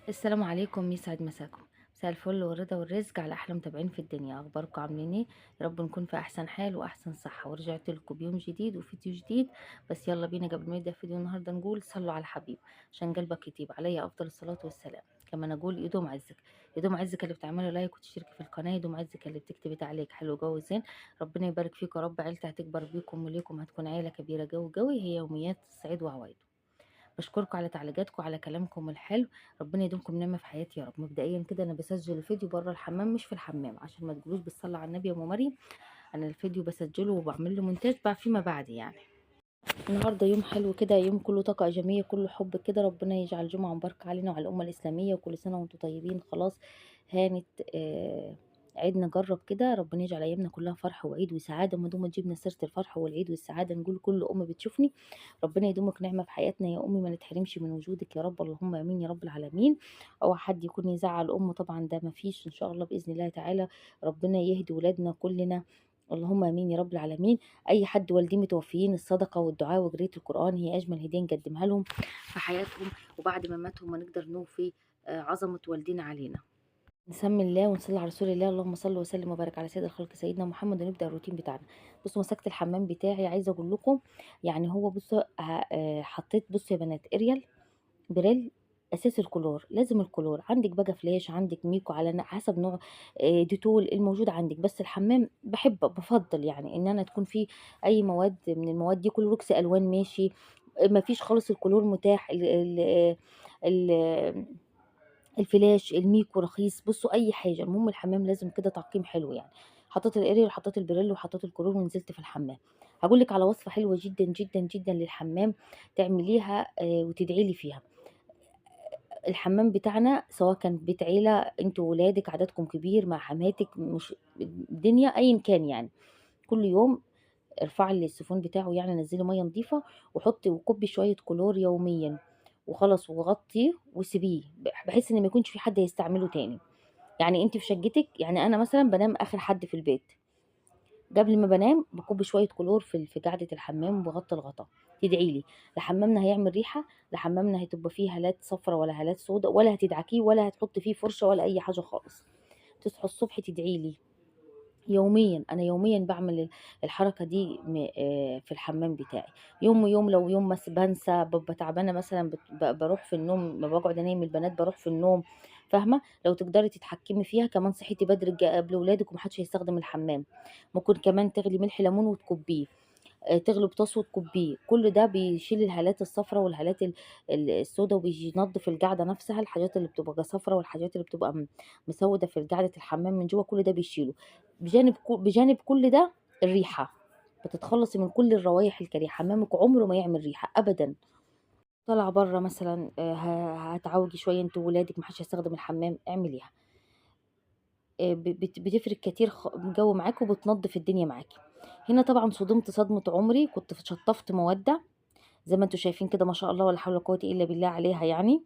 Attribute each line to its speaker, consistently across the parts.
Speaker 1: السلام عليكم، يسعد مساكم. مساء الفل والرضا والرزق على احلى متابعين في الدنيا. اخباركم عاملين ايه؟ يا رب نكون في احسن حال واحسن صحه. ورجعت لكم بيوم جديد وفيديو جديد. بس يلا بينا قبل ما نبدا فيديو النهارده نقول صلوا على الحبيب عشان قلبك يطيب عليه افضل الصلاه والسلام. كمان اقول يدوم عزك، يدوم عزك اللي بتعملوا لايك وتشتركي في القناه، يدوم عزك اللي بتكتبي تعليق حلو جو زين. ربنا يبارك فيكم يا رب. عيلتي هتكبر بيكم وليكم، هتكون عيله كبيره جو جوي. هي يوميات الصعيد وعوايد. بشكركم على تعليقاتكم وعلى كلامكم الحلو. ربنا يدومكم نعمة في حياتي يا رب. مبدئيا كده انا بسجل الفيديو بره الحمام مش في الحمام، عشان ما تقولوش بتصلي على النبي يا ام مريم. انا الفيديو بسجله وبعمل له مونتاج بقى فيما بعد يعني. النهارده يوم حلو كده، يوم كله طاقة إيجابية كله حب كده. ربنا يجعل جمعة مباركة علينا وعلى الأمة الإسلامية، وكل سنة وانتم طيبين. خلاص هانت عيد نجرب كده. ربنا يجعل أيامنا كلها فرح وعيد وسعادة. ما دام جبنا سيرة الفرح والعيد والسعادة نقول كل أم بتشوفني ربنا يدومك نعمة في حياتنا يا أمي، ما نتحرمش من وجودك يا رب. اللهم آمين يا رب العالمين. أو حد يكون يزعل أمه طبعا ده ما فيش إن شاء الله بإذن الله تعالى. ربنا يهدي ولادنا كلنا، اللهم امين يا رب العالمين. اي حد والديه متوفيين الصدقه والدعاء وقرايه القران هي اجمل هديه نقدمها لهم في حياتهم، وبعد ما ماتهم ما نقدر نوفي عظمه والدينا علينا. نسمي الله ونصلي على رسول الله. اللهم صل وسلم وبارك على سيد الخلق سيدنا محمد، ونبدا الروتين بتاعنا. بصوا مسكت الحمام بتاعي، عايزه اقول لكم يعني هو بصوا حطيت بصوا يا بنات اريال بريل. اساس الكلور، لازم الكلور عندك بقى فلاش، عندك ميكو، على حسب نوع ديتول الموجود عندك. بس الحمام بفضل يعني ان انا تكون فيه اي مواد من المواد دي. كل روكس الوان ماشي، ما فيش خالص الكلور متاح. ال الفلاش الميكو رخيص. بصوا اي حاجه، المهم الحمام لازم كده تعقيم حلو يعني. حطيت الاريال وحطيت البريل وحطيت الكلور ونزلت في الحمام. هقول لك على وصفه حلوه جدا جدا جدا للحمام تعمليها وتدعي لي فيها. الحمام بتاعنا سواء كان بيت عيلة انتوا وولادك عددكم كبير مع حماتك، مش الدنيا ايا كان يعني. كل يوم ارفعي لي السيفون بتاعه يعني، نزلي ميه نظيفه وحطي وكبي شويه كلور يوميا وخلاص، وغطيه وسيبيه بحيث ان ما يكونش في حد يستعمله تاني. يعني انت في شقتك، يعني انا مثلا بنام اخر حد في البيت، قبل ما بنام بكب شويه كلور في قاعده الحمام وبغطي الغطا. تدعي لي. لا حمامنا هيعمل ريحه، لا حمامنا هتبقى فيه هالات صفرة ولا هالات سوداء، ولا هتدعكيه ولا هتحط فيه فرشه ولا اي حاجه خالص. تصحوا الصبح تدعي لي. يوميا انا يوميا بعمل الحركه دي في الحمام بتاعي. يوم ويوم، لو يوم بنسى ببقى تعبانه مثلا بروح في النوم، ما بقعد انام البنات بروح في النوم. فاهمه؟ لو تقدري تتحكمي فيها كمان، صحيتي بدري قبل ولادك ومحدش هيستخدم الحمام. ممكن كمان تغلي ملح ليمون وتكبيه، تغلب طاسه وتكبيه. كل ده بيشيل الهالات الصفراء والهالات السوداء، وبينضف القعده نفسها. الحاجات اللي بتبقى صفراء والحاجات اللي بتبقى مسوده في قعده الحمام من جوه، كل ده بيشيله. بجانب كل ده الريحه، بتتخلصي من كل الروائح الكريهه. حمامك عمره ما يعمل ريحه ابدا. طالعه بره مثلا هتعوجي شويه انت وولادك، محدش هيستخدم الحمام، اعمليها. بتفرق كتير جو معاكي وبتنضف الدنيا معاكي. هنا طبعا صدمت صدمة عمري، كنت شطفت مودة زي ما انتوا شايفين كده، ما شاء الله ولا حول ولا قوة الا بالله عليها يعني.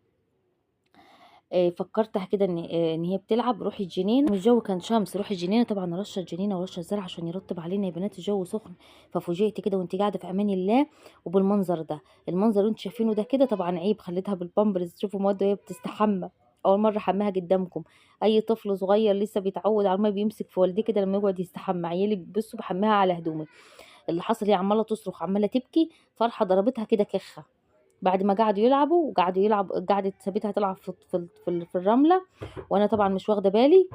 Speaker 1: فكرتها كده ان هي بتلعب. روحي الجنينه، الجو كان شمس، روحي الجنينه طبعا رشه الجنينه ورشه الزرع عشان يرطب علينا يا بنات، الجو سخن. ففوجئت كده وانت قاعده في امان الله وبالمنظر ده. المنظر اللي انتوا شايفينه ده كده طبعا عيب، خليتها بالبامبرز. تشوفوا مواد وهي بتستحمى، اول مره حماها قدامكم. اي طفل صغير لسه بيتعود على الميه بيمسك في والديه كده لما يقعد يستحمى. عيالي بصوا بحماها على هدومي. اللي حصل هي عماله تصرخ عماله تبكي، فرحه ضربتها كده كخه. بعد ما قعدوا يلعبوا وقعدوا يلعب، قعدت سابتها تلعب في الرمله، وانا طبعا مش واخده بالي.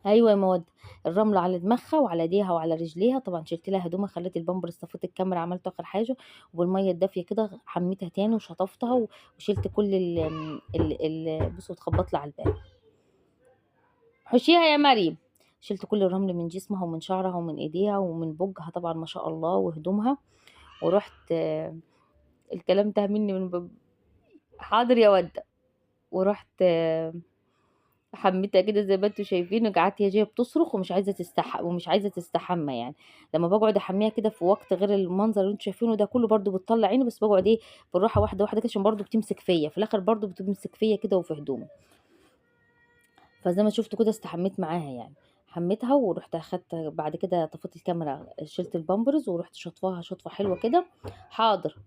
Speaker 1: ايوه يا مواد، الرمله على دماغها وعلى ايديها وعلى رجليها. طبعا شلت لها هدومها، خليت البامبرز، صفيت الكاميرا، عملت اخر حاجه. وبالميه الدافيه كده حميتها تاني وشطفتها وشلت كل بصوا اتخبط لها على الباب. حشيها يا مريم. شلت كل الرمل من جسمها ومن شعرها ومن ايديها ومن بوجها طبعا ما شاء الله وهدومها. ورحت الكلام ده مني من حاضر يا ود. ورحت حميتها كده زي ما انتوا شايفين، وقعدت هي جايه بتصرخ ومش عايزه تستحمى يعني. لما بقعد احميها كده في وقت غير المنظر اللي انتوا شايفينه ده كله برضو بتطلع عيني، بس بقعد ايه بالراحه واحده واحده كده عشان برضو بتمسك فيا في الاخر، برضو بتمسك فيا كده وفي هدومي. فزي ما شفتوا كده استحميت معاها يعني. حميتها ورحت اخدت بعد كده، طفيت الكاميرا، شلت البامبرز ورحت شطفاها شطفه حلوه كده. حاضر.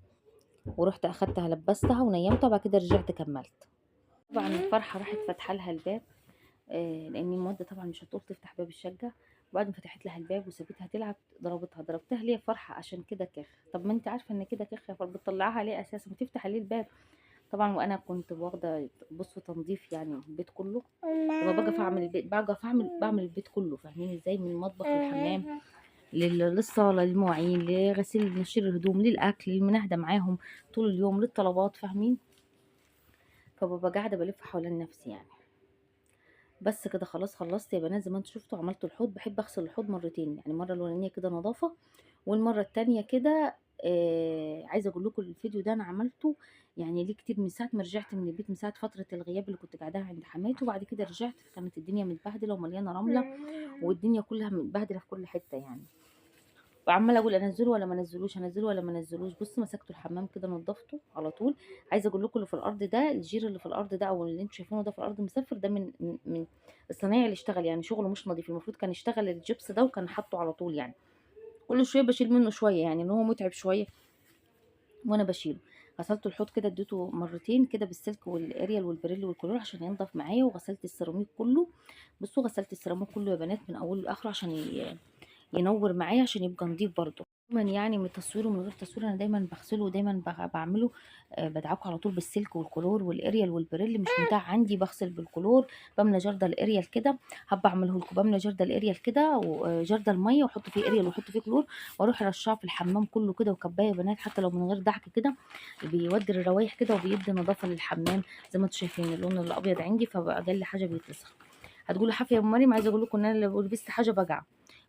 Speaker 1: ورحت اخدتها لبستها ونيمتها، وبعد كده رجعت كملت. طبعا الفرحه راحت فاتحه لها الباب، لان الموده طبعا مش هتقول تفتح باب الشقه. وبعد ما فتحت لها الباب وسابتها تلعب ضربتها ليه فرحه عشان كده كخ. طب ما انت عارفه ان كده كخ يا بتطلعها ليه اساسا وتفتح عليه الباب؟ طبعا وانا كنت واخده بصوا تنظيف يعني البيت كله. لما باجي اعمل البيت بعمل البيت كله، فاهمين ازاي؟ من المطبخ للحمام للصاله للمواعين لغسيل نشير الهدوم للاكل للمناهده معاهم طول اليوم للطلبات، فاهمين؟ فببقى قاعده بلف حوالين نفسي يعني. بس كده خلاص خلصت يا بنات. زي ما انتوا شفتوا عملت الحوض. بحب اغسل الحوض مرتين، يعني المره الاولانيه كده نظافه والمره التانية كده. عايزه اقول لكم الفيديو ده انا عملته يعني ليه كتير من ساعه ما رجعت من البيت، من ساعه فتره الغياب اللي كنت قاعداها عند حماتي. وبعد كده رجعت كانت الدنيا متبهدله ومليانه رمله والدنيا كلها متبهدله في كل حته يعني. وعماله اقول انزله ولا ما انزلوش، انزله ولا ما انزلوش. بصوا مسكته الحمام كده نضفته على طول. عايزه اقول لكم اللي في الارض ده، الجير اللي في الارض ده او اللي انتوا شايفينه ده في الارض مسفر، ده من الصنايعي اللي اشتغل يعني شغله مش نظيف. المفروض كان يشتغل الجبس ده وكان حاطه على طول يعني. كل شويه بشيل منه شويه يعني ان هو متعب شويه وانا بشيله. غسلت الحوض كده اديته مرتين كده بالسلك والاريال والبريل والكلور عشان ينضف معايا. وغسلت السيراميك كله. بصوا غسلت السيراميك كله يا بنات من اوله لاخره عشان ينور معايا عشان يبقى نضيف برضه. دايما يعني من تصويره من غير تصوير انا دايما بغسله ودايما بعمله. بدعكه على طول بالسلك والكلور والاريال والبريل. مش متاح عندي بغسل بالكلور. بملى جردل الاريال كده. هبقى اعمله لكم. بملى جردل الاريال كده وجردل ميه واحط فيه اريال واحط فيه كلور واروح ارشعه في الحمام كله كده. وكبايه بنات حتى لو من غير دعك كده بيودي الروايح كده وبيدي نظافه للحمام. زي ما انتم شايفين اللون الابيض عندي فاقل حاجه بيتلسع. هتقولوا حافيه يا ام مريم، عايزه اقول لكم ان انا لو لبست حاجه بجع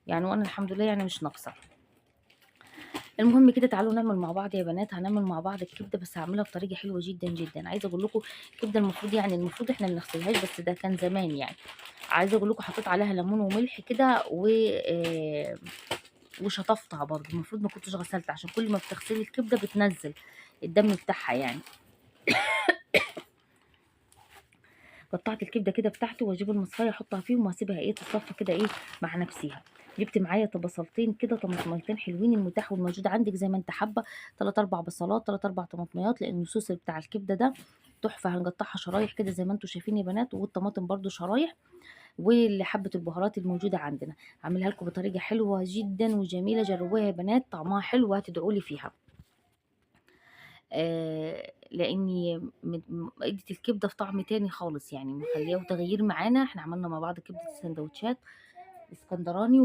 Speaker 1: يعني، وانا الحمد لله يعني مش ناقصه. المهم كده تعالوا نعمل مع بعض يا بنات. هنعمل مع بعض الكبده بس هعملها بطريقه حلوه جدا جدا. عايزه اقول لكم الكبده المفروض يعني المفروض احنا ما بنغسلهاش بس ده كان زمان يعني. عايزه اقول لكم حطيت عليها ليمون وملح كده وشطفتها برضه. المفروض ما كنتش غسلت عشان كل ما بتغسلي الكبده بتنزل الدم بتاعها يعني. قطعت الكبده كده بتاعتي واجيب المصفايه احطها فيهم واسيبها ايه تتصفى كده ايه مع نفسها. جبت معايا بصلتين كده طماطميتين حلوين المتاح والموجود عندك زي ما انت حابه. 3 4 بصلات 3 4 طماطميات لان الصوص بتاع الكبده ده تحفه. هنقطعها شرايح كده زي ما انتم شايفين يا بنات والطماطم برده شرايح. وحبه البهارات الموجوده عندنا. هعملها لكم بطريقه حلوه جدا وجميله. جربوها يا بنات طعمها حلو وهتدعوا لي فيها. لاني ادت الكبده في طعم تاني خالص يعني مخليه وتغيير معانا. احنا عملنا مع بعض كبده السندوتشات اسكندراني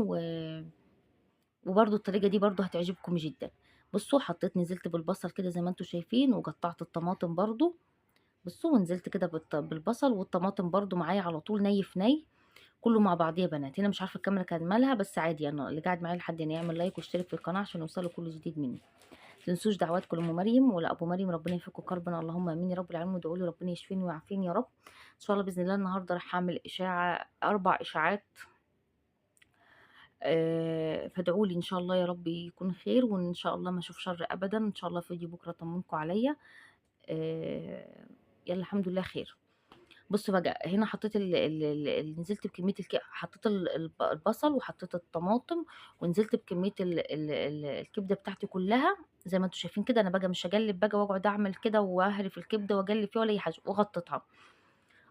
Speaker 1: وبرده الطريقه دي برده هتعجبكم جدا. بصوا حطيت نزلت بالبصل كده زي ما انتم شايفين وقطعت الطماطم برده. بصوا ونزلت كده بالبصل والطماطم برده معايا على طول ني في ني كله مع بعضيه يا بنات. هنا مش عارفه الكاميرا كان مالها بس عادي انا اللي قاعد معايا لحد هنا يعمل لايك واشترك في القناه عشان يوصله كل جديد مني. تنسوش دعواتكم لأم مريم ولا أبو مريم ربنا يفك كربنا اللهم آمين يا رب العالمين. وادعوا لي ربنا يشفيني ويعافيني يا رب. إن شاء الله بإذن الله النهارده راح أعمل إشاعة 4 إشاعات. فادعوا لي إن شاء الله يا رب يكون خير وإن شاء الله ما أشوف شر أبدا. إن شاء الله فيديو بكرة أطمنكم عليا. يلا الحمد لله خير. بصوا بقى هنا حطيت نزلت بكميه حطيت البصل وحطيت الطماطم ونزلت بكميه الكبده بتاعتي كلها زي ما انتم شايفين كده. انا بقى مش هقلب بقى واقعد اعمل كده واهرف الكبده واقلب فيها ولا اي حاجه وغطيتها.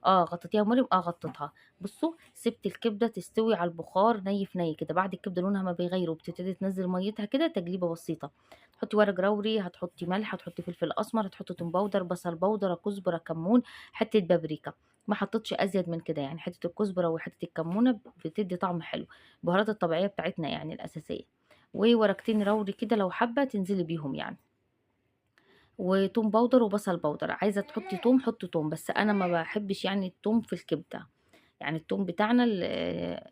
Speaker 1: غطيتيها يا مريم غطيتها. بصوا سبت الكبده تستوي على البخار ني في ني كده. بعد الكبده لونها ما بيغير وبتبتدي تنزل ميتها كده تقليبه بسيطه. تحطي ورق روري هتحطي ملح هتحطي فلفل اسمر هتحطي توم باودر بصل باودر كزبره كمون حته بابريكا. ما حطيتش ازيد من كده يعني. حته الكزبره وحته الكمونه بتدي طعم حلو. البهارات الطبيعيه بتاعتنا يعني الاساسيه. وورقتين روري كده لو حابه تنزلي بيهم يعني. وتوم باودر وبصل باودر. عايزه تحطي توم حطي توم بس انا ما بحبش يعني التوم في الكبده. يعني التوم بتاعنا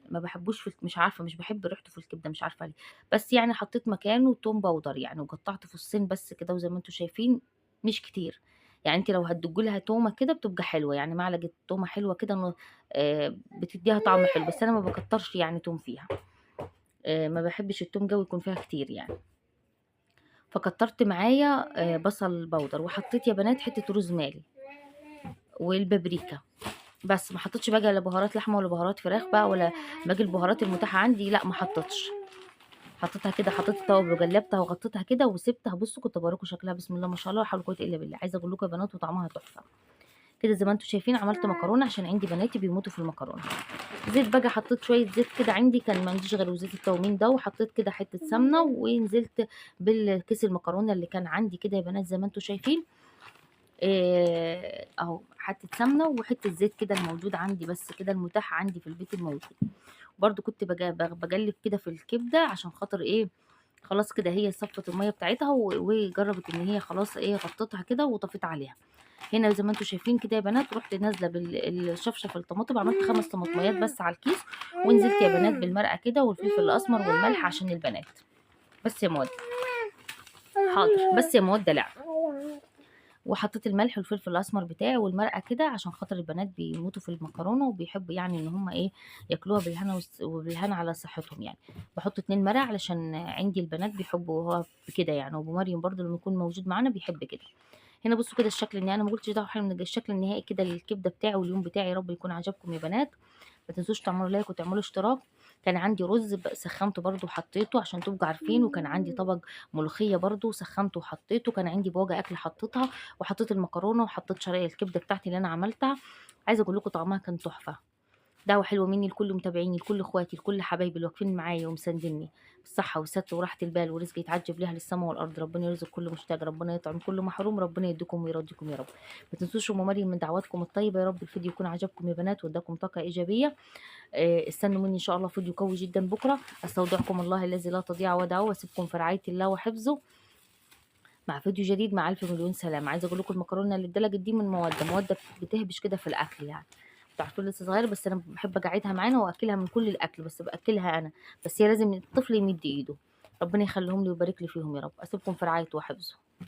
Speaker 1: ما بحبوش مش عارفه مش بحب ريحته في الكبده مش عارفه ليه. بس يعني حطيت مكانه توم باودر يعني وقطعت فصين بس كده وزي ما انتم شايفين مش كتير. يعني انت لو هتدجوا لها تومه كده بتبقى حلوه يعني معلقه تومه حلوه كده بتديها طعم حلو. بس انا ما بكترش يعني توم فيها. ما بحبش التوم قوي يكون فيها كتير يعني. فكترت معايا بصل باودر وحطيت يا بنات حته روزماري والبابريكا. بس ما حطيتش بقى لا بهارات لحمه ولا بهارات فراخ بقى ولا باقي البهارات المتاحه عندي لا ما حطيتش. حطيتها كده حطيت التوابل وجلبتها وغطيتها كده وسبتها. بصوا كنت بوريكم شكلها بسم الله ما شاء الله ولا حول ولا قوه الا بالله. عايزه اقول لكم يا بنات وطعمها تحفه. كده زي ما انتم شايفين عملت مكرونه عشان عندي بناتي بيموتوا في المكرونه. زيت بقى، حطيت شويه زيت كده، عندي كان ما عنديش غير زيت التومين ده، وحطيت كده حته سمنه، ونزلت بالكيس المكرونه اللي كان عندي كده يا بنات زي ما انتم شايفين. اهو حته سمنه وحته زيت كده الموجود عندي، بس كده المتاح عندي في البيت الموجود. برضو كنت بقلب كده في الكبده عشان خاطر ايه، خلاص كده هي صفت الميه بتاعتها وجربت ان هي خلاص ايه، غطيتها كده وطفيت عليها. هنا زي ما انتم شايفين كده يا بنات، رحت نازله بالشفشف الطماطم، عملت 5 طماطميات بس على الكيس، ونزلت يا بنات بالمرقه كده والفلفل الاسمر والملح عشان البنات. بس يا مواد، حاضر، بس يا مواد دلع. وحطيت الملح والفلفل الاسمر بتاعي والمرقه كده عشان خاطر البنات بيموتوا في المكرونه، وبيحبوا يعني ان هم ايه، ياكلوها بالهنا وبالهنا على صحتهم يعني. بحط 2 مرق علشان عندي البنات بيحبوا هو بكده يعني، وابو مريم برضو لما يكون موجود معانا بيحب كده. هنا بصوا كده الشكل النهائي، انا ما قلتش ده حلو، من الشكل النهائي كده للكبده بتاعي واليوم بتاعي. يا رب يكون عجبكم يا بنات. ما تنسوش تعملوا لايك وتعملوا اشتراك. كان عندي رز سخنته برضو وحطيته عشان تبقوا عارفين، وكان عندي طبق ملوخيه برضو سخنته وحطيته، كان عندي بواجه اكل حطيتها، وحطيت المكرونه وحطيت شرايح الكبده بتاعتي اللي انا عملتها. عايزه اقول لكم طعمها كان تحفه. دعوة حلوة مني لكل متابعيني، لكل اخواتي، لكل حبايبي اللي واقفين معايا ومساندني بالصحة والستر وراحة البال ورزق يتعجب ليها للسما والأرض. ربنا يرزق كل مشتاق، ربنا يطعم كل محروم، ربنا يديكم ويرضيكم يا رب. ما تنسوش ام مريم من دعواتكم الطيبة. يا رب الفيديو يكون عجبكم يا بنات واداكم طاقة إيجابية. استنوا مني إن شاء الله فيديو قوي جدا بكرة. استودعكم الله الذي لا تضيع ودائعه، واسيبكم في رعاية الله وحفظه مع فيديو جديد مع ألف مليون سلام. عايزة أقول لكم المكرونة اللي اتدلقت دي من مودة بتهبش كده في الأكل يعني. انتوا عارفين لسه صغيرة، بس أنا بحب أقعدها معانا وأكلها من كل الأكل، بس بأكلها أنا، بس هي لازم الطفل يمد إيده. ربنا يخليهم لي ويبارك لي فيهم يا رب. أسيبكم في رعايته وحفظه.